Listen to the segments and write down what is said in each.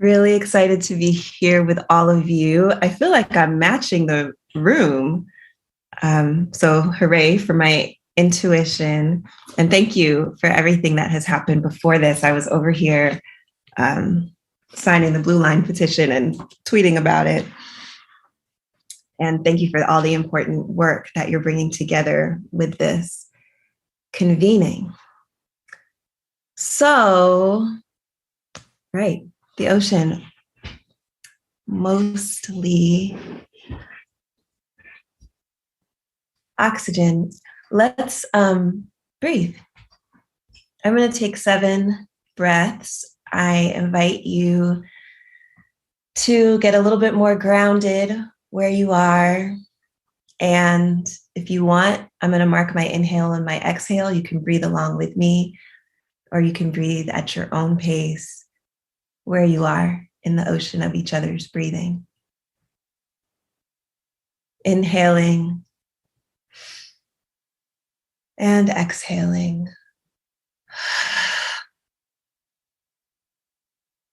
Really excited to be here with all of you. I feel like I'm matching the room. So hooray for my intuition. And thank you for everything that has happened before this. I was over here signing the Blue Line petition and tweeting about it. And thank you for all the important work that you're bringing together with this convening. So, right, the ocean, mostly oxygen. Let's breathe. I'm going to take 7 breaths. I invite you to get a little bit more grounded where you are. And if you want, I'm going to mark my inhale and my exhale. You can breathe along with me, or you can breathe at your own pace where you are in the ocean of each other's breathing. Inhaling and exhaling.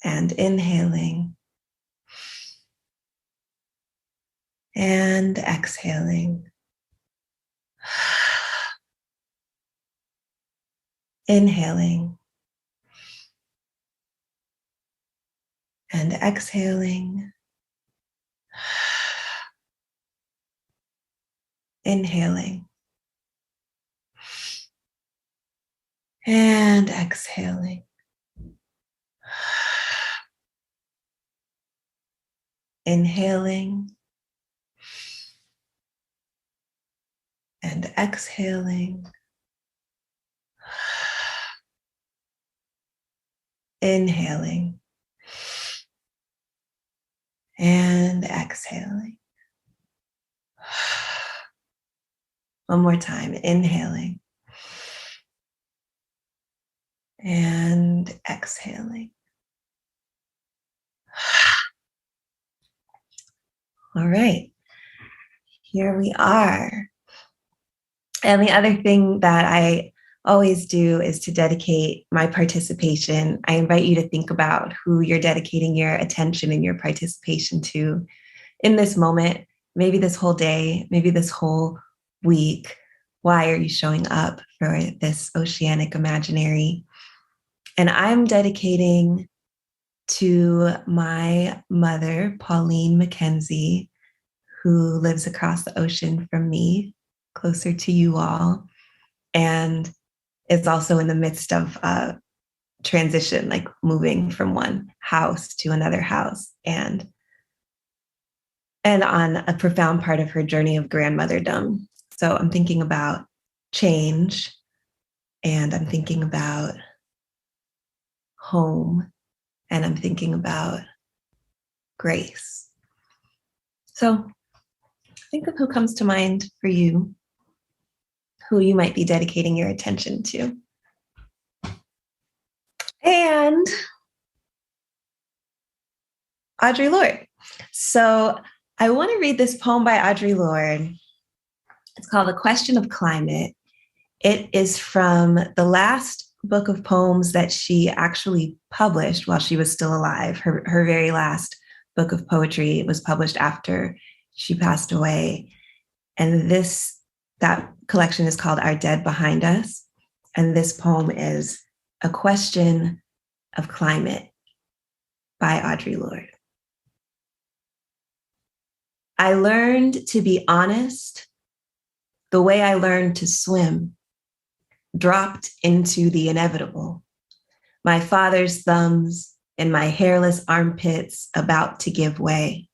And inhaling and exhaling. Inhaling and exhaling. Inhaling and exhaling. Inhaling and exhaling. Inhaling and exhaling. One more time. Inhaling and exhaling. All right. Here we are. And the other thing that I always do is to dedicate my participation. I invite you to think about who you're dedicating your attention and your participation to in this moment, maybe this whole day, maybe this whole week. Why are you showing up for this oceanic imaginary? And I'm dedicating to my mother, Pauline Mackenzie, who lives across the ocean from me, closer to you all, and is also in the midst of a transition, like moving from one house to another house, and on a profound part of her journey of grandmotherdom. So I'm thinking about change, and I'm thinking about home, and I'm thinking about grace. So think of who comes to mind for you, who you might be dedicating your attention to. And Audre Lorde. So I want to read this poem by Audre Lorde. It's called A Question of Climate. It is from the last book of poems that she actually published while she was still alive. Her very last book of poetry was published after she passed away. And that collection is called Our Dead Behind Us. And this poem is A Question of Climate by Audre Lorde. I learned to be honest the way I learned to swim, dropped into the inevitable. My father's thumbs and my hairless armpits about to give way.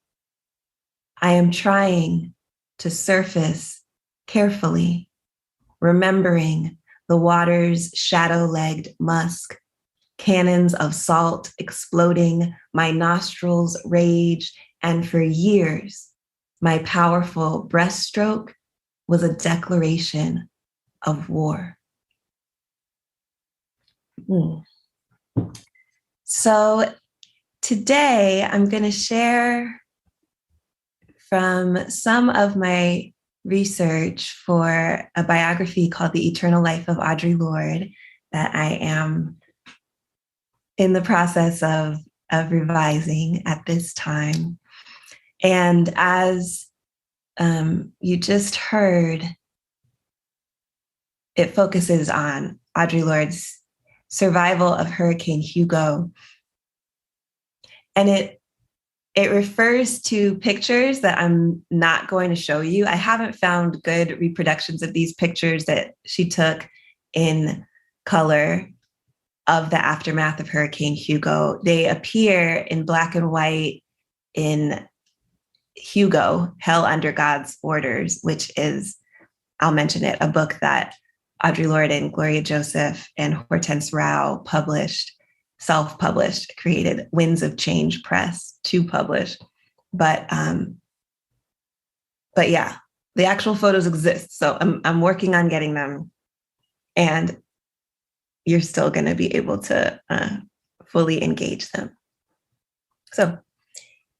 I am trying to surface carefully, remembering the water's shadow-legged musk, cannons of salt exploding, my nostrils rage, and for years, my powerful breaststroke was a declaration of war. So today I'm going to share from some of my research for a biography called The Eternal Life of Audre Lorde that I am in the process of of revising at this time. And as you just heard, it focuses on Audre Lorde's survival of Hurricane Hugo. And it refers to pictures that I'm not going to show you. I haven't found good reproductions of these pictures that she took in color of the aftermath of Hurricane Hugo. They appear in black and white in Hugo, Hell Under God's Orders, which is, I'll mention it, a book that Audre Lorde and Gloria Joseph and Hortense Rao published, self-published, created Winds of Change Press to publish. But yeah, the actual photos exist. So I'm working on getting them, and you're still going to be able to fully engage them. So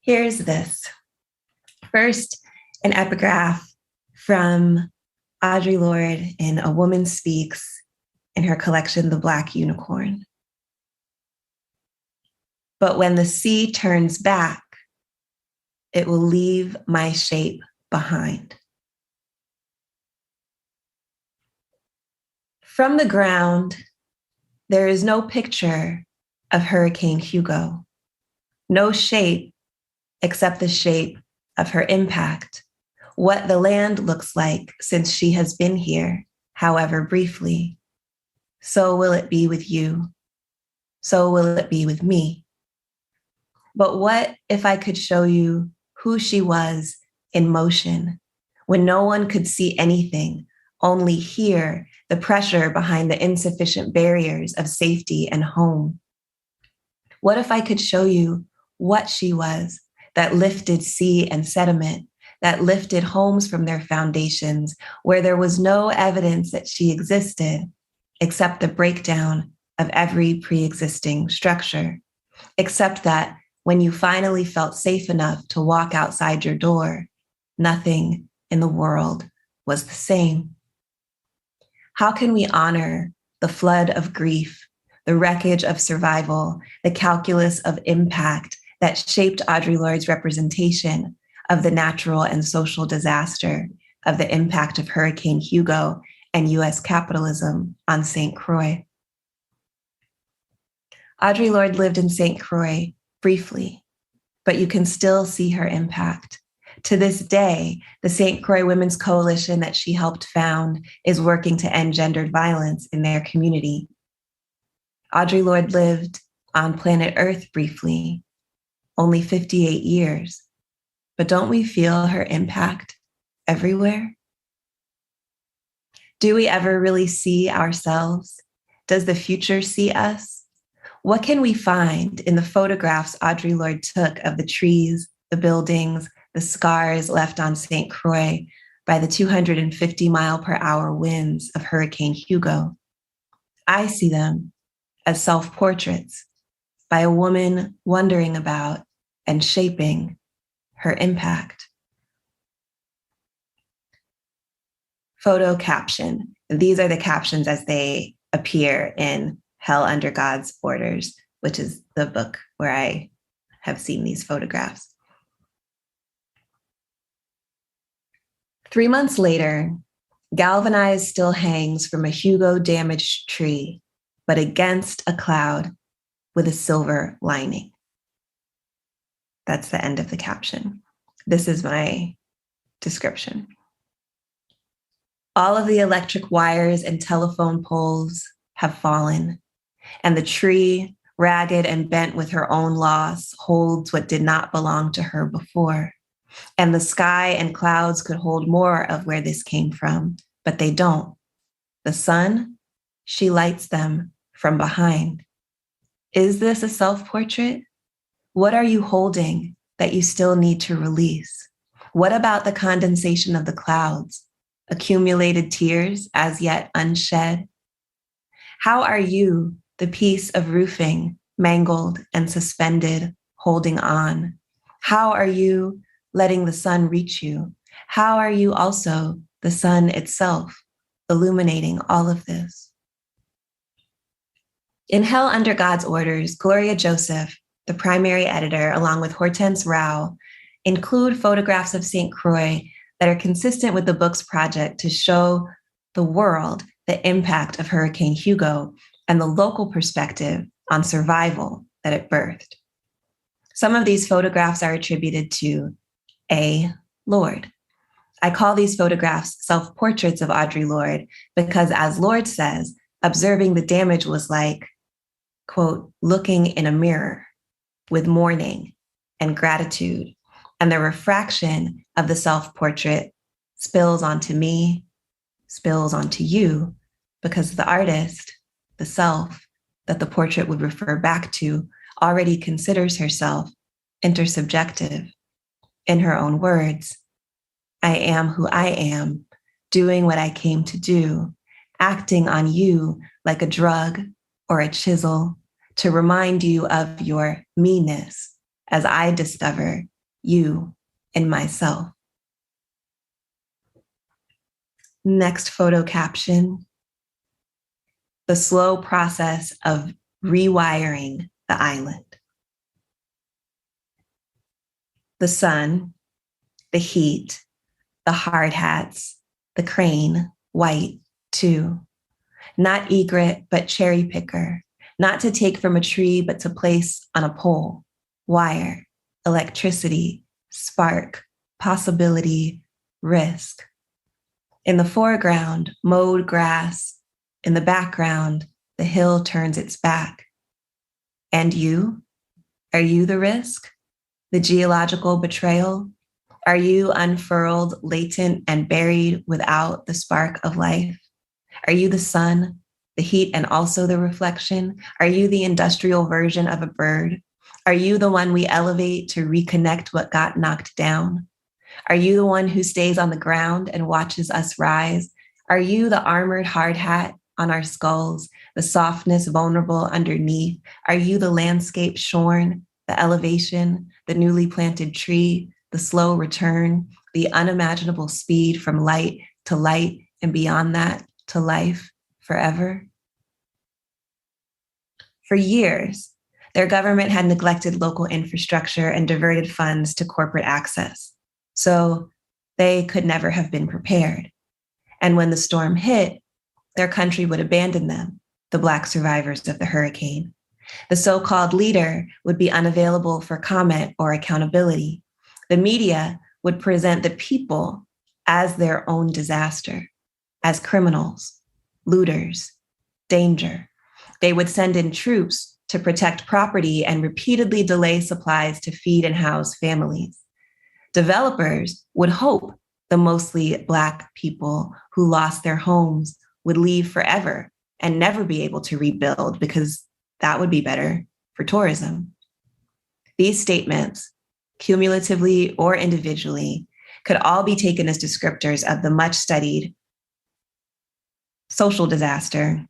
here's this. First, an epigraph from Audre Lorde in A Woman Speaks in her collection, The Black Unicorn. But when the sea turns back, it will leave my shape behind. From the ground, there is no picture of Hurricane Hugo, no shape except the shape of her impact, what the land looks like since she has been here, however briefly. So will it be with you. So will it be with me. But what if I could show you who she was in motion, when no one could see anything, only hear the pressure behind the insufficient barriers of safety and home? What if I could show you what she was that lifted sea and sediment, that lifted homes from their foundations, where there was no evidence that she existed, except the breakdown of every pre-existing structure, except that when you finally felt safe enough to walk outside your door, nothing in the world was the same? How can we honor the flood of grief, the wreckage of survival, the calculus of impact that shaped Audre Lorde's representation of the natural and social disaster of the impact of Hurricane Hugo and US capitalism on St Croix? Audre Lorde lived in St Croix briefly, but you can still see her impact. To this day, the St Croix Women's Coalition that she helped found is working to end gendered violence in their community. Audre Lorde lived on planet Earth briefly, only 58 years, but don't we feel her impact everywhere? Do we ever really see ourselves? Does the future see us? What can we find in the photographs Audre Lorde took of the trees, the buildings, the scars left on St. Croix by the 250-mile-per-hour winds of Hurricane Hugo? I see them as self-portraits by a woman wondering about and shaping her impact. Photo caption. These are the captions as they appear in Hell Under God's Orders, which is the book where I have seen these photographs. 3 months later, galvanized still hangs from a Hugo-damaged tree, but against a cloud with a silver lining. That's the end of the caption. This is my description. All of the electric wires and telephone poles have fallen, and the tree, ragged and bent with her own loss, holds what did not belong to her before. And the sky and clouds could hold more of where this came from, but they don't. The sun, she lights them from behind. Is this a self-portrait? What are you holding that you still need to release? What about the condensation of the clouds? Accumulated tears as yet unshed? How are you, the piece of roofing, mangled and suspended, holding on? How are you letting the sun reach you? How are you also the sun itself, illuminating all of this? In Hell Under God's Orders, Gloria Joseph the primary editor, along with Hortense Rao, include photographs of St. Croix that are consistent with the book's project to show the world the impact of Hurricane Hugo and the local perspective on survival that it birthed. Some of these photographs are attributed to A. Lorde. I call these photographs self-portraits of Audre Lorde because, as Lorde says, observing the damage was like, quote, looking in a mirror with mourning and gratitude, and the refraction of the self-portrait spills onto me, spills onto you, because the artist, the self that the portrait would refer back to, already considers herself intersubjective. In her own words, I am who I am, doing what I came to do, acting on you like a drug or a chisel to remind you of your meanness as I discover you in myself. Next photo caption, the slow process of rewiring the island. The sun, the heat, the hard hats, the crane, white too. Not egret, but cherry picker. Not to take from a tree, but to place on a pole. Wire, electricity, spark, possibility, risk. In the foreground, mowed grass. In the background, the hill turns its back. And you? Are you the risk? The geological betrayal? Are you unfurled, latent, and buried without the spark of life? Are you the sun, the heat, and also the reflection? Are you the industrial version of a bird? Are you the one we elevate to reconnect what got knocked down? Are you the one who stays on the ground and watches us rise? Are you the armored hard hat on our skulls, the softness vulnerable underneath? Are you the landscape shorn, the elevation, the newly planted tree, the slow return, the unimaginable speed from light to light and beyond that to life forever? For years, their government had neglected local infrastructure and diverted funds to corporate access. So they could never have been prepared. And when the storm hit, their country would abandon them, the Black survivors of the hurricane. The so-called leader would be unavailable for comment or accountability. The media would present the people as their own disaster, as criminals, looters, danger. They would send in troops to protect property and repeatedly delay supplies to feed and house families. Developers would hope the mostly Black people who lost their homes would leave forever and never be able to rebuild because that would be better for tourism. These statements, cumulatively or individually, could all be taken as descriptors of the much-studied social disaster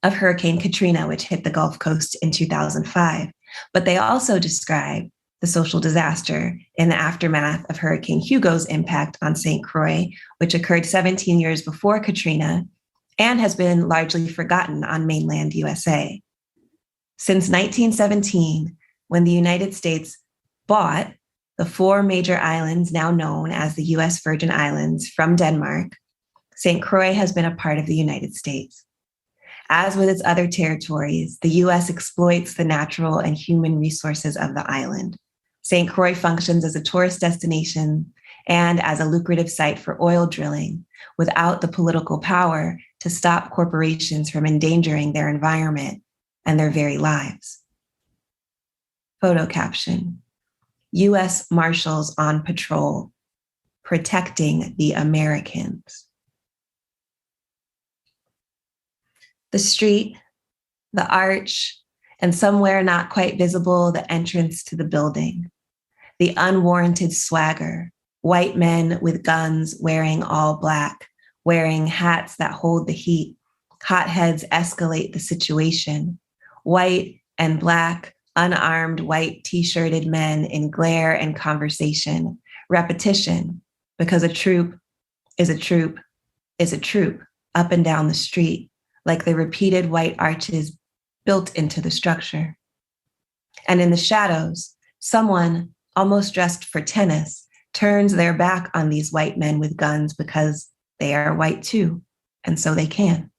of Hurricane Katrina, which hit the Gulf Coast in 2005. But they also describe the social disaster in the aftermath of Hurricane Hugo's impact on St. Croix, which occurred 17 years before Katrina and has been largely forgotten on mainland USA. Since 1917, when the United States bought the 4 major islands now known as the US Virgin Islands from Denmark, St. Croix has been a part of the United States. As with its other territories, the US exploits the natural and human resources of the island. St. Croix functions as a tourist destination and as a lucrative site for oil drilling without the political power to stop corporations from endangering their environment and their very lives. Photo caption, US Marshals on patrol, protecting the Americans. The street, the arch, and somewhere not quite visible, the entrance to the building. The unwarranted swagger, white men with guns wearing all Black, wearing hats that hold the heat. Hotheads escalate the situation. White and Black, unarmed white t-shirted men in glare and conversation. Repetition, because a troop is a troop is a troop up and down the street, like the repeated white arches built into the structure. And in the shadows, someone, almost dressed for tennis, turns their back on these white men with guns because they are white too, and so they can.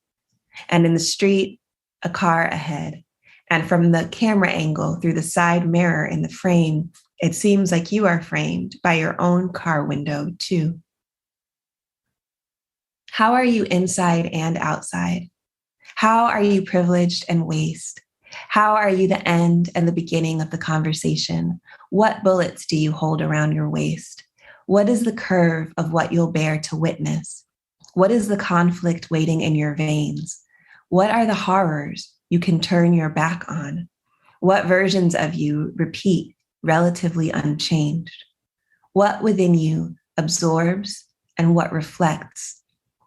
And in the street, a car ahead. And from the camera angle through the side mirror in the frame, it seems like you are framed by your own car window too. How are you inside and outside? How are you privileged and waste? How are you the end and the beginning of the conversation? What bullets do you hold around your waist? What is the curve of what you'll bear to witness? What is the conflict waiting in your veins? What are the horrors you can turn your back on? What versions of you repeat relatively unchanged? What within you absorbs and what reflects?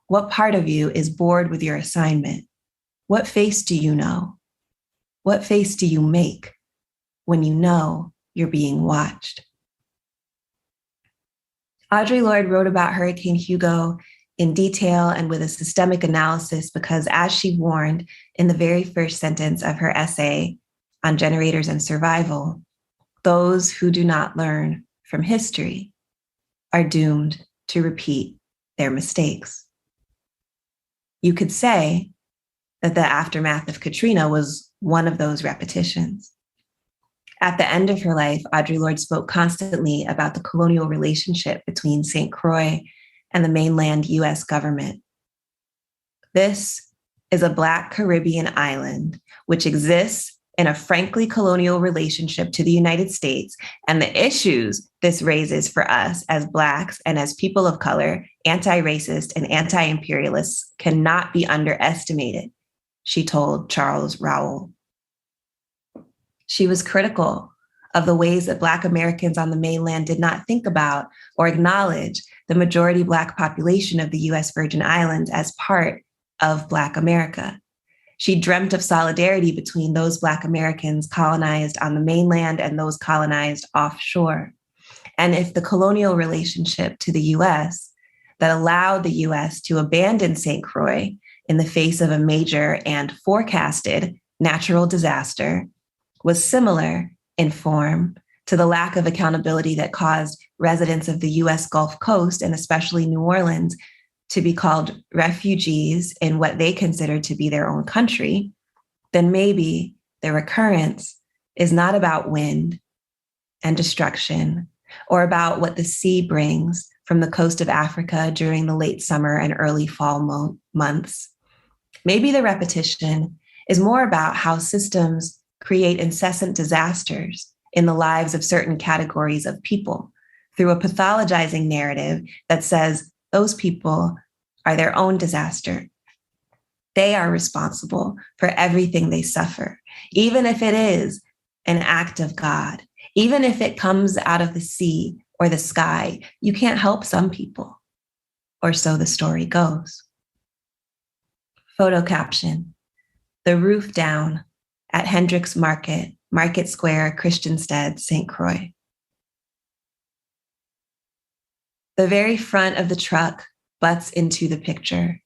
What part of you is bored with your assignment? What face do you know? What face do you make when you know you're being watched? Audre Lorde wrote about Hurricane Hugo in detail and with a systemic analysis because, as she warned in the very first sentence of her essay on generators and survival, those who do not learn from history are doomed to repeat their mistakes. You could say that the aftermath of Katrina was one of those repetitions. At the end of her life, Audre Lorde spoke constantly about the colonial relationship between St. Croix and the mainland US government. This is a Black Caribbean island which exists in a frankly colonial relationship to the United States, and the issues this raises for us as Blacks and as people of color, anti-racist and anti-imperialists cannot be underestimated, she told Charles Rowell. She was critical of the ways that Black Americans on the mainland did not think about or acknowledge the majority Black population of the US Virgin Islands as part of Black America. She dreamt of solidarity between those Black Americans colonized on the mainland and those colonized offshore. And if the colonial relationship to the US that allowed the US to abandon St. Croix in the face of a major and forecasted natural disaster was similar in form to the lack of accountability that caused residents of the US Gulf Coast, and especially New Orleans, to be called refugees in what they consider to be their own country, then maybe the recurrence is not about wind and destruction or about what the sea brings from the coast of Africa during the late summer and early fall months. Maybe the repetition is more about how systems create incessant disasters in the lives of certain categories of people through a pathologizing narrative that says those people are their own disaster. They are responsible for everything they suffer, even if it is an act of God, even if it comes out of the sea or the sky. You can't help some people, or so the story goes. Photo caption: the roof down at Hendricks Market, Market Square, Christiansted, St. Croix. The very front of the truck butts into the picture.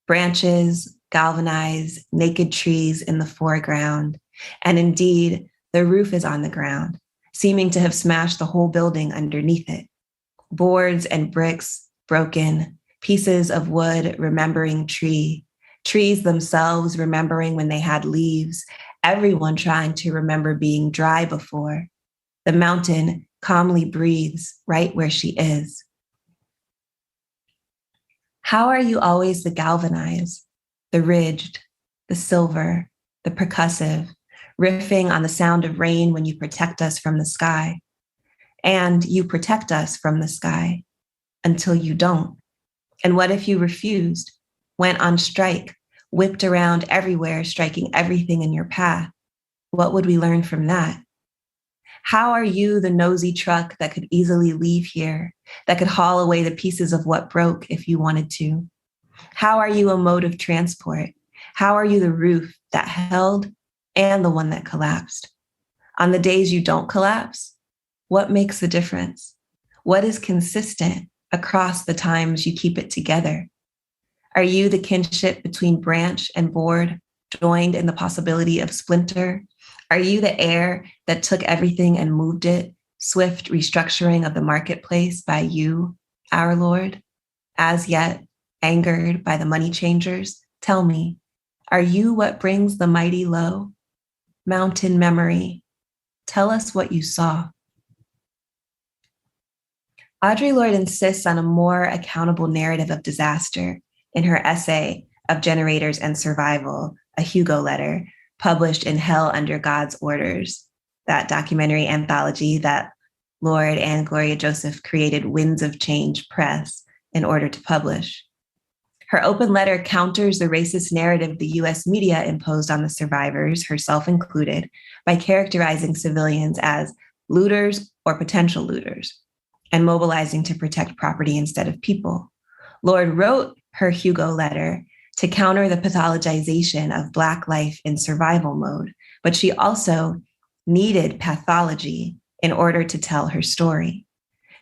Branches, galvanized, naked trees in the foreground. And indeed, the roof is on the ground, seeming to have smashed the whole building underneath it. Boards and bricks broken, pieces of wood remembering trees themselves remembering when they had leaves, everyone trying to remember being dry before. The mountain calmly breathes right where she is. How are you always the galvanized, the ridged, the silver, the percussive, riffing on the sound of rain when you protect us from the sky? And you protect us from the sky until you don't. And what if you refused, went on strike, whipped around everywhere, striking everything in your path? What would we learn from that? How are you the nosy truck that could easily leave here, that could haul away the pieces of what broke if you wanted to? How are you a mode of transport? How are you the roof that held and the one that collapsed? On the days you don't collapse, what makes the difference? What is consistent across the times you keep it together? Are you the kinship between branch and board, joined in the possibility of splinter? Are you the air that took everything and moved it, swift restructuring of the marketplace by you, our Lord? As yet, angered by the money changers, tell me, are you what brings the mighty low? Mountain memory, tell us what you saw. Audre Lorde insists on a more accountable narrative of disaster in her essay of Generators and Survival, a Hugo letter, published in Hell Under God's Orders, that documentary anthology that Lorde and Gloria Joseph created Winds of Change Press in order to publish. Her open letter counters the racist narrative the US media imposed on the survivors, herself included, by characterizing civilians as looters or potential looters and mobilizing to protect property instead of people. Lorde wrote her Hugo letter to counter the pathologization of Black life in survival mode, but she also needed pathology in order to tell her story.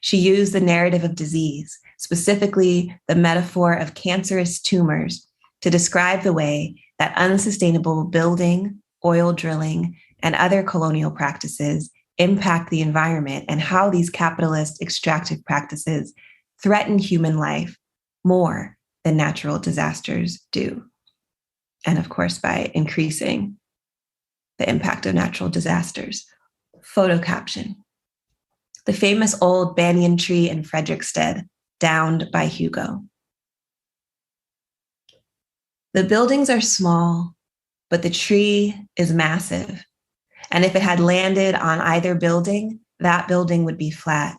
She used the narrative of disease, specifically the metaphor of cancerous tumors, to describe the way that unsustainable building, oil drilling, and other colonial practices impact the environment and how these capitalist extractive practices threaten human life more than natural disasters do. And of course, by increasing the impact of natural disasters. Photo caption. The famous old banyan tree in Frederiksted, downed by Hugo. The buildings are small, but the tree is massive. And if it had landed on either building, that building would be flat.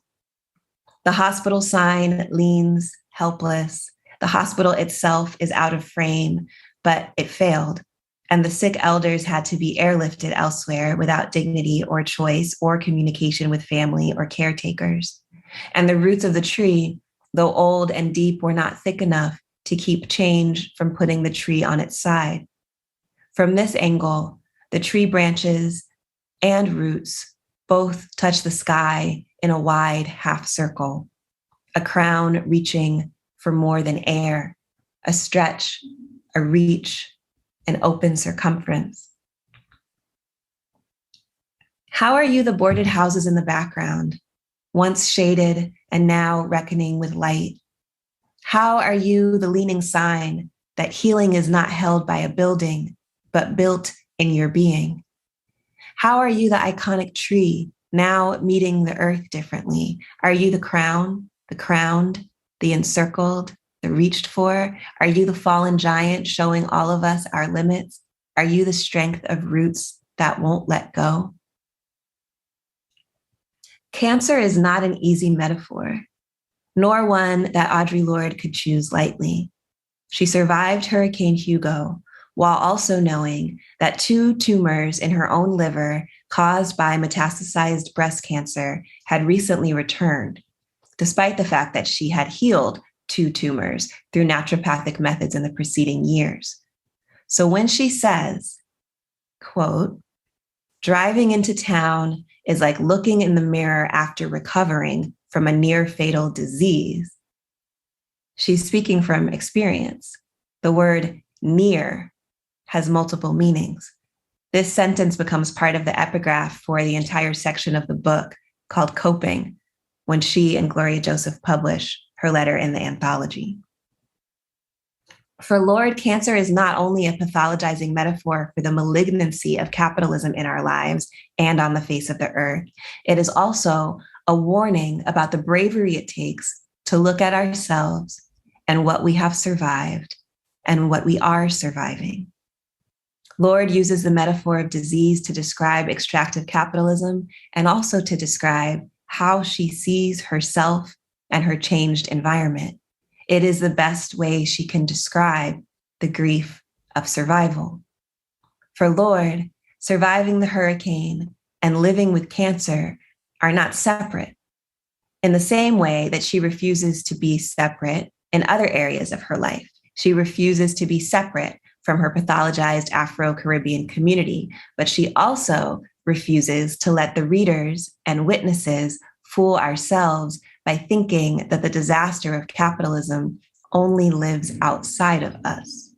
The hospital sign leans helpless. The hospital itself is out of frame, but it failed. And the sick elders had to be airlifted elsewhere without dignity or choice or communication with family or caretakers. And the roots of the tree, though old and deep, were not thick enough to keep change from putting the tree on its side. From this angle, the tree branches and roots both touch the sky in a wide half circle, a crown reaching for more than air, a stretch, a reach, an open circumference. How are you the boarded houses in the background, once shaded and now reckoning with light? How are you the leaning sign that healing is not held by a building, but built in your being? How are you the iconic tree now meeting the earth differently? Are you the crown, the crowned, the encircled, the reached for? Are you the fallen giant showing all of us our limits? Are you the strength of roots that won't let go? Cancer is not an easy metaphor, nor one that Audre Lorde could choose lightly. She survived Hurricane Hugo while also knowing that 2 tumors in her own liver caused by metastasized breast cancer had recently returned, despite the fact that she had healed 2 tumors through naturopathic methods in the preceding years. So when she says, quote, driving into town is like looking in the mirror after recovering from a near fatal disease, she's speaking from experience. The word near has multiple meanings. This sentence becomes part of the epigraph for the entire section of the book called Coping, when she and Gloria Joseph publish her letter in the anthology. For Lorde, cancer is not only a pathologizing metaphor for the malignancy of capitalism in our lives and on the face of the earth, it is also a warning about the bravery it takes to look at ourselves and what we have survived and what we are surviving. Lorde uses the metaphor of disease to describe extractive capitalism and also to describe how she sees herself and her changed environment. It is the best way she can describe the grief of survival. For Lorde, surviving the hurricane and living with cancer are not separate, in the same way that she refuses to be separate in other areas of her life. She refuses to be separate from her pathologized Afro-Caribbean community, but she also refuses to let the readers and witnesses fool ourselves by thinking that the disaster of capitalism only lives outside of us.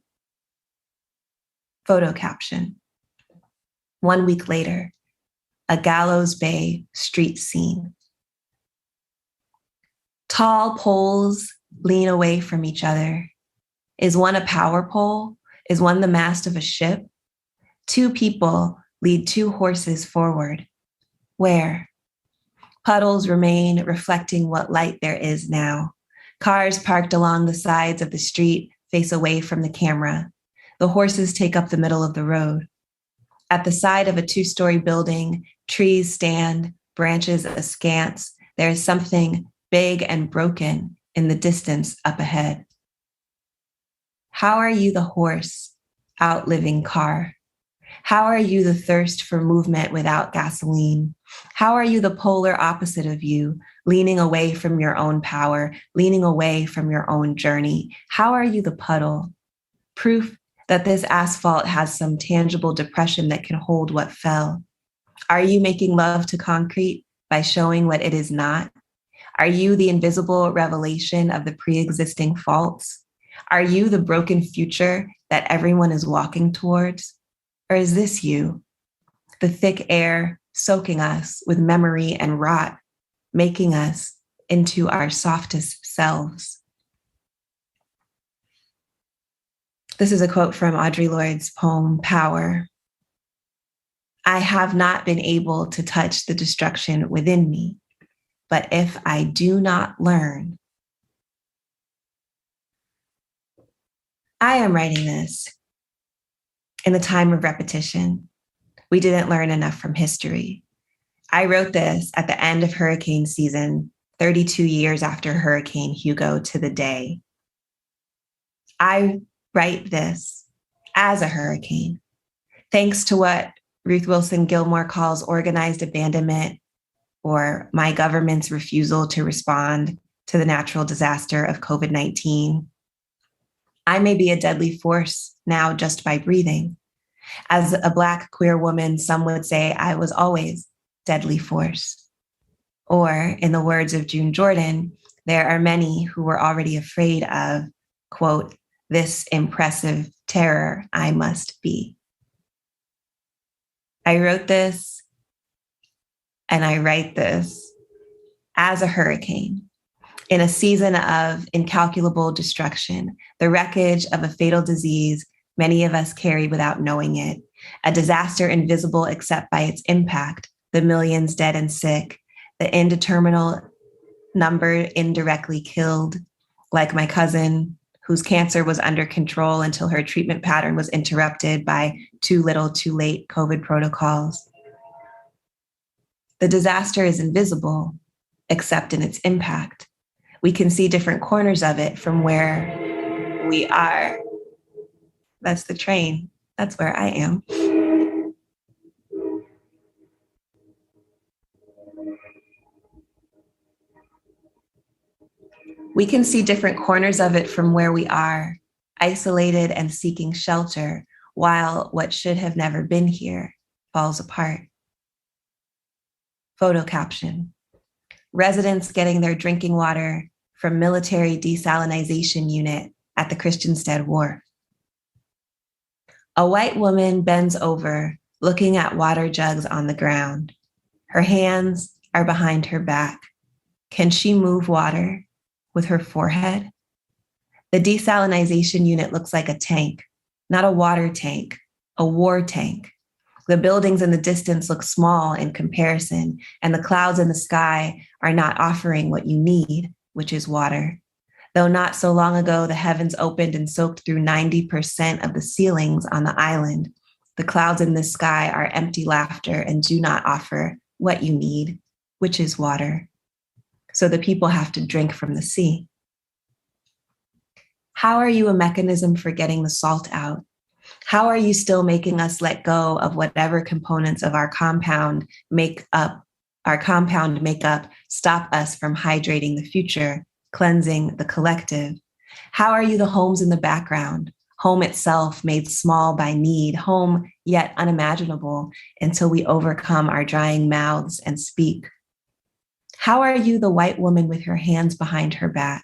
Photo caption. 1 week later, a Gallows Bay street scene. Tall poles lean away from each other. Is one a power pole? Is one the mast of a ship? 2 people lead 2 horses forward. Where? Puddles remain, reflecting what light there is now. Cars parked along the sides of the street face away from the camera. The horses take up the middle of the road. At the side of a 2-story building, trees stand, branches askance. There is something big and broken in the distance up ahead. How are you the horse, outliving car? How are you the thirst for movement without gasoline? How are you the polar opposite of you, leaning away from your own power, leaning away from your own journey? How are you the puddle? Proof that this asphalt has some tangible depression that can hold what fell. Are you making love to concrete by showing what it is not? Are you the invisible revelation of the pre-existing faults? Are you the broken future that everyone is walking towards? Or is this you, the thick air soaking us with memory and rot, making us into our softest selves? This is a quote from Audre Lorde's poem, Power. I have not been able to touch the destruction within me, but if I do not learn, I am writing this in the time of repetition. We didn't learn enough from history. I wrote this at the end of hurricane season, 32 years after Hurricane Hugo to the day. I write this as a hurricane, thanks to what Ruth Wilson Gilmore calls organized abandonment, or my government's refusal to respond to the natural disaster of COVID-19. I may be a deadly force now just by breathing. As a Black queer woman, some would say I was always deadly force. Or in the words of June Jordan, there are many who were already afraid of, quote, this impressive terror I must be. I wrote this and I write this as a hurricane in a season of incalculable destruction, the wreckage of a fatal disease many of us carry without knowing it, a disaster invisible except by its impact, the millions dead and sick, the indeterminate number indirectly killed, like my cousin, whose cancer was under control until her treatment pattern was interrupted by too little, too late COVID protocols. The disaster is invisible, except in its impact. We can see different corners of it from where we are. That's the train. That's where I am. We can see different corners of it from where we are, isolated and seeking shelter, while what should have never been here falls apart. Photo caption. Residents getting their drinking water from military desalination unit at the Christiansted Wharf. A white woman bends over, looking at water jugs on the ground. Her hands are behind her back. Can she move water with her forehead? The desalination unit looks like a tank, not a water tank, a war tank. The buildings in the distance look small in comparison, and the clouds in the sky are not offering what you need, which is water. Though not so long ago, the heavens opened and soaked through 90% of the ceilings on the island, the clouds in the sky are empty laughter and do not offer what you need, which is water. So the people have to drink from the sea. How are you a mechanism for getting the salt out? How are you still making us let go of whatever components of our compound makeup stop us from hydrating the future, cleansing the collective? How are you the homes in the background, home itself made small by need, home yet unimaginable until we overcome our drying mouths and speak? How are you the white woman with her hands behind her back?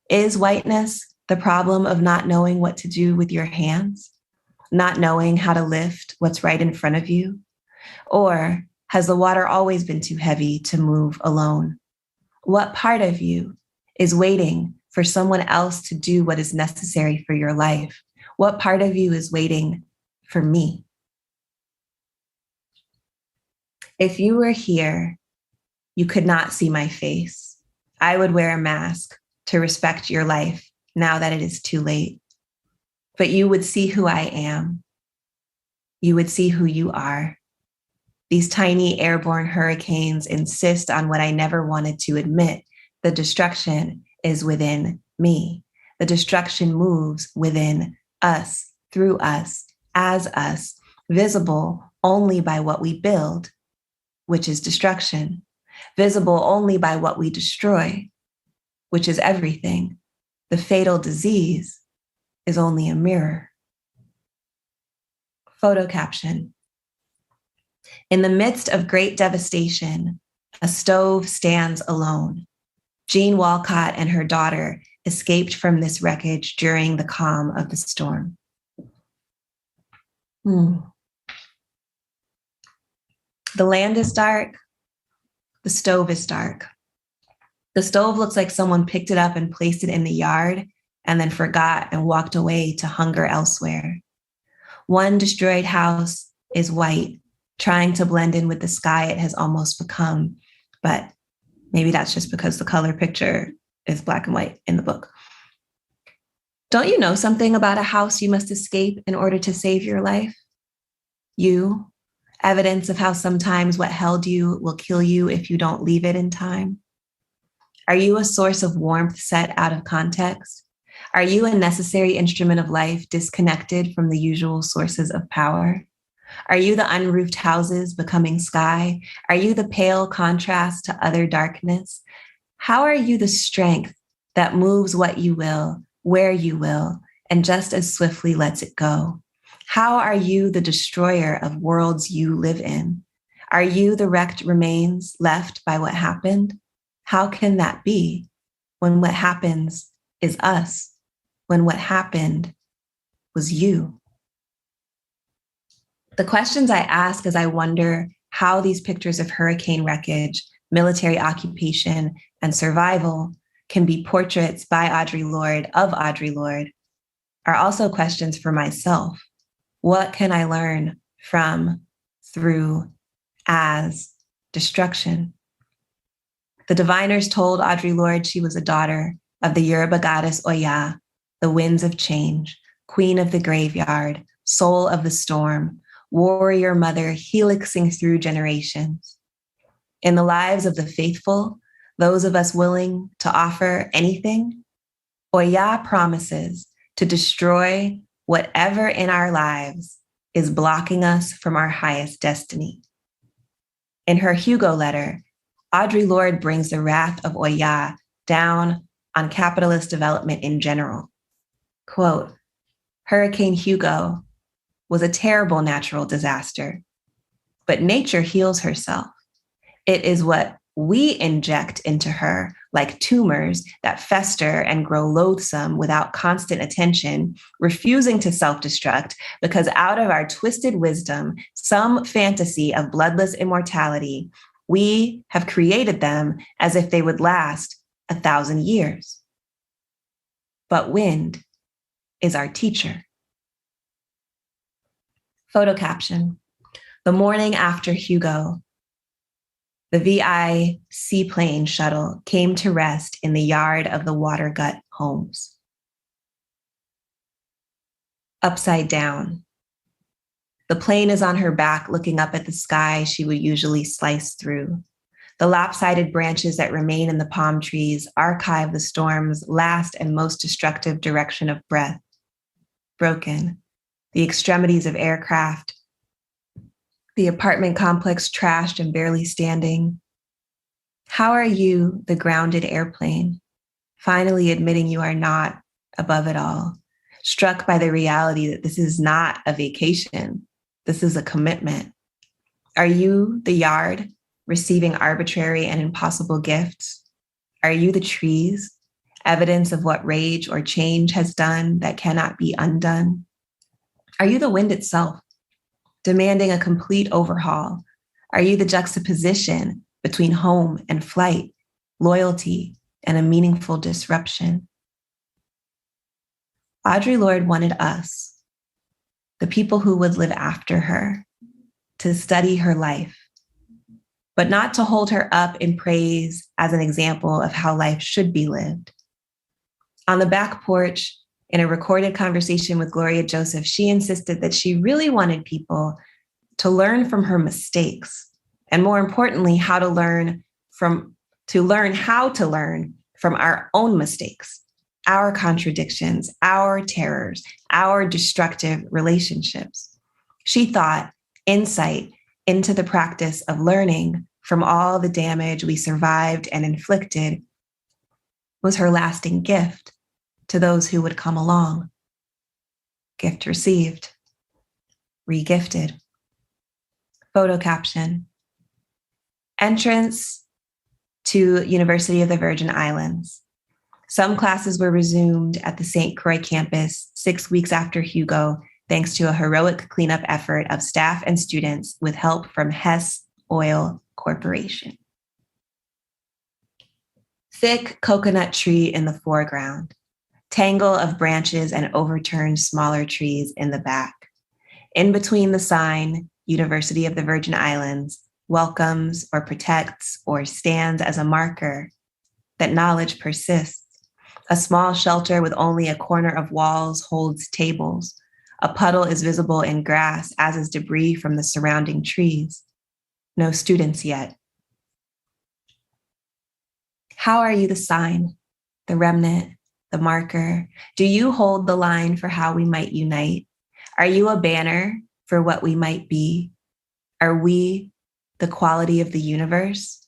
Is whiteness the problem of not knowing what to do with your hands? not knowing how to lift what's right in front of you? Or has the water always been too heavy to move alone? What part of you is waiting for someone else to do what is necessary for your life? What part of you is waiting for me? If you were here, you could not see my face. I would wear a mask to respect your life now that it is too late. But you would see who I am. You would see who you are. These tiny airborne hurricanes insist on what I never wanted to admit. The destruction is within me. The destruction moves within us, through us, as us, visible only by what we build, which is destruction, visible only by what we destroy, which is everything. The fatal disease is only a mirror. Photo caption. In the midst of great devastation, a stove stands alone. Jean Walcott and her daughter escaped from this wreckage during the calm of the storm. The land is dark. The stove is dark. The stove looks like someone picked it up and placed it in the yard and then forgot and walked away to hunger elsewhere. One destroyed house is white, trying to blend in with the sky it has almost become. But maybe that's just because the color picture is black and white in the book. Don't you know something about a house you must escape in order to save your life? You, evidence of how sometimes what held you will kill you if you don't leave it in time. Are you a source of warmth set out of context? Are you a necessary instrument of life disconnected from the usual sources of power? Are you the unroofed houses becoming sky? Are you the pale contrast to other darkness? How are you the strength that moves what you will, where you will, and just as swiftly lets it go? How are you the destroyer of worlds you live in? Are you the wrecked remains left by what happened? How can that be when what happens is us, when what happened was you? The questions I ask as I wonder how these pictures of hurricane wreckage, military occupation, and survival can be portraits by Audre Lorde of Audre Lorde are also questions for myself. What can I learn from, through, as destruction? The diviners told Audre Lorde she was a daughter of the Yoruba goddess Oya, the winds of change, queen of the graveyard, soul of the storm, warrior mother helixing through generations. In the lives of the faithful, those of us willing to offer anything, Oya promises to destroy whatever in our lives is blocking us from our highest destiny. In her Hugo letter, Audre Lorde brings the wrath of Oya down on capitalist development in general. Quote, Hurricane Hugo was a terrible natural disaster, but nature heals herself. It is what we inject into her, like tumors that fester and grow loathsome without constant attention, refusing to self-destruct because out of our twisted wisdom, some fantasy of bloodless immortality, we have created them as if they would last 1,000 years. But wind is our teacher. Photo caption. The morning after Hugo, the VI seaplane shuttle came to rest in the yard of the Watergut homes. Upside down. The plane is on her back looking up at the sky she would usually slice through. The lopsided branches that remain in the palm trees archive the storm's last and most destructive direction of breath. Broken. The extremities of aircraft, the apartment complex trashed and barely standing. How are you, the grounded airplane, finally admitting you are not above it all, struck by the reality that this is not a vacation, this is a commitment? Are you the yard, receiving arbitrary and impossible gifts? Are you the trees, evidence of what rage or change has done that cannot be undone? Are you the wind itself, demanding a complete overhaul? Are you the juxtaposition between home and flight, loyalty and a meaningful disruption? Audre Lorde wanted us, the people who would live after her, to study her life, but not to hold her up in praise as an example of how life should be lived. On the back porch, in a recorded conversation with Gloria Joseph, she insisted that she really wanted people to learn from her mistakes, and more importantly, how to learn from our own mistakes, our contradictions, our terrors, our destructive relationships. She thought insight into the practice of learning from all the damage we survived and inflicted was her lasting gift to those who would come along. Gift received, regifted. Photo caption. Entrance to University of the Virgin Islands. Some classes were resumed at the St Croix campus 6 weeks after Hugo, thanks to a heroic cleanup effort of staff and students with help from Hess Oil Corporation. Thick coconut tree in the foreground, tangle of branches and overturned smaller trees in the back. In between the sign, University of the Virgin Islands, welcomes or protects or stands as a marker that knowledge persists. A small shelter with only a corner of walls holds tables. A puddle is visible in grass, as is debris from the surrounding trees. No students yet. How are you the sign, the remnant, the marker? Do you hold the line for how we might unite? Are you a banner for what we might be? Are we the quality of the universe?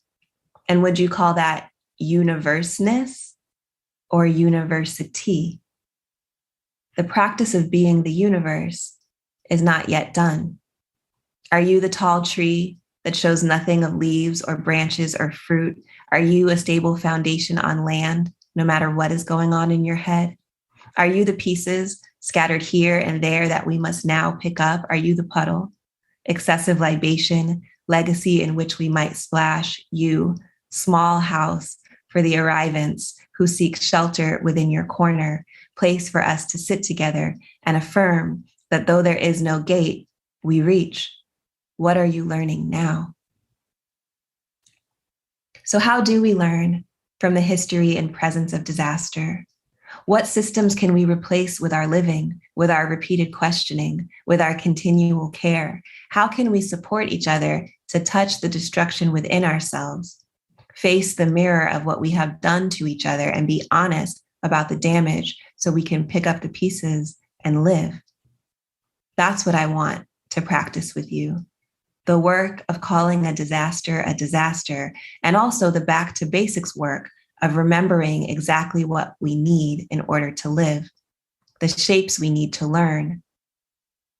And would you call that universeness or university? The practice of being the universe is not yet done. Are you the tall tree that shows nothing of leaves or branches or fruit? Are you a stable foundation on land, no matter what is going on in your head? Are you the pieces scattered here and there that we must now pick up? Are you the puddle? Excessive libation, legacy in which we might splash you, small house for the arrivants who seek shelter within your corner, place for us to sit together and affirm that though there is no gate, we reach. What are you learning now? So how do we learn from the history and presence of disaster? What systems can we replace with our living, with our repeated questioning, with our continual care? How can we support each other to touch the destruction within ourselves, face the mirror of what we have done to each other, and be honest about the damage so we can pick up the pieces and live? That's what I want to practice with you. The work of calling a disaster, and also the back to basics work of remembering exactly what we need in order to live, the shapes we need to learn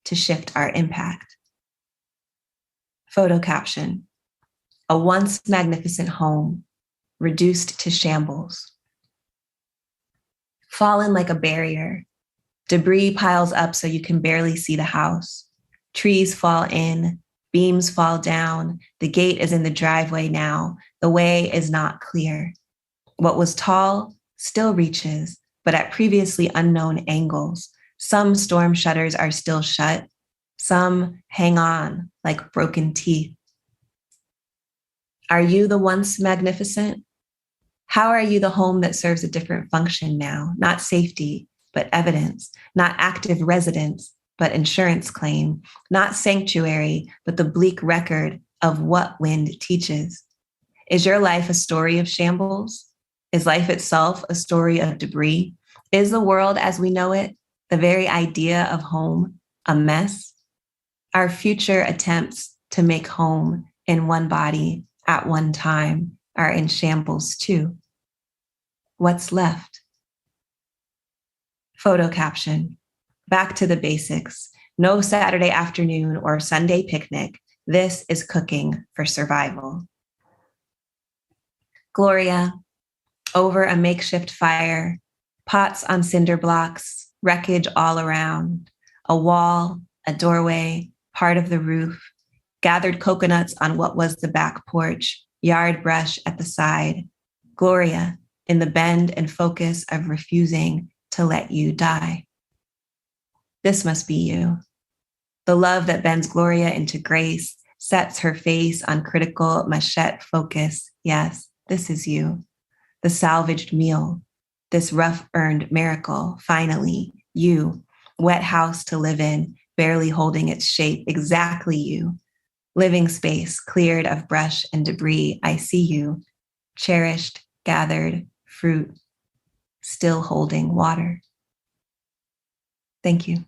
to shift our impact. Photo caption: a once magnificent home reduced to shambles. Fallen like a barrier. Debris piles up so you can barely see the house. Trees fall in, beams fall down. The gate is in the driveway now. The way is not clear. What was tall still reaches, but at previously unknown angles. Some storm shutters are still shut. Some hang on like broken teeth. Are you the once magnificent? How are you the home that serves a different function now? Not safety, but evidence. Not active residence, but insurance claim. Not sanctuary, but the bleak record of what wind teaches. Is your life a story of shambles? Is life itself a story of debris? Is the world as we know it, the very idea of home, a mess? Our future attempts to make home in one body at one time are in shambles too. What's left? Photo caption: back to the basics. No Saturday afternoon or Sunday picnic. This is cooking for survival. Gloria, over a makeshift fire, pots on cinder blocks, wreckage all around. A wall, a doorway, part of the roof, gathered coconuts on what was the back porch, yard brush at the side, Gloria in the bend and focus of refusing to let you die. This must be you. The love that bends Gloria into grace, sets her face on critical machete focus. Yes, this is you. The salvaged meal, this rough-earned miracle, finally, you, wet house to live in, barely holding its shape, exactly you. Living space, cleared of brush and debris, I see you. Cherished, gathered, fruit, still holding water. Thank you.